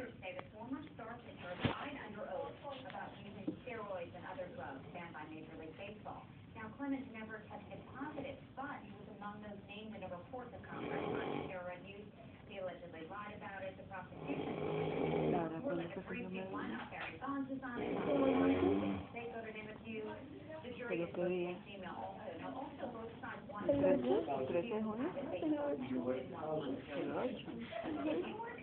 Prosecutors say the former star pitcher lied under oath about using steroids and other drugs banned by Major League Baseball. Now, Clemens never tested positive, but he was among those named in a report the Congress on steroid use. He allegedly lied about it. The prosecution more like a three-team lineup. Barry Bonds is on it. They voted him accused. The jury is voting female also. Now, also both sides want to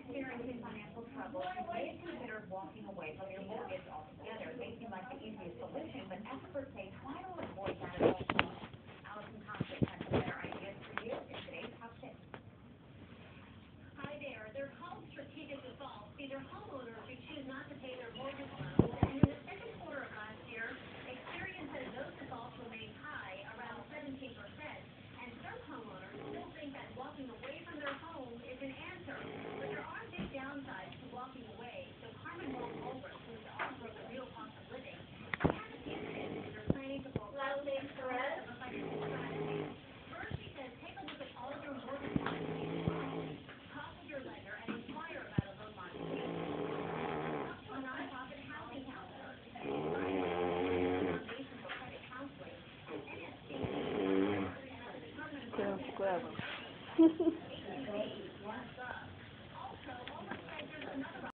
experiencing financial trouble, you may consider walking away from your mortgage altogether. It may seem like the easiest solution, but experts say try to avoid that at all costs. Allison Thompson has some better ideas for you in today's Top Tip. Hi there. They're called strategic defaults. These are homeowners who choose not to pay their mortgage loans. And in the second quarter of last year, Experian said those defaults remained high, around 17%. And some homeowners still think that walking away from their home is an answer. But there are big downsides to walking away. So Carmen Wolf-Holbrook, who's the author of The Real Cost of Living, she has a few tips if you're planning to foreclose of a financial strategy. First, she says, take a look at all of your mortgage modifications. Talk with your lender and inquire about a loan modification. Talk to a nonprofit housing counselor. Foundation for Credit Counseling and NSC. Qué clever.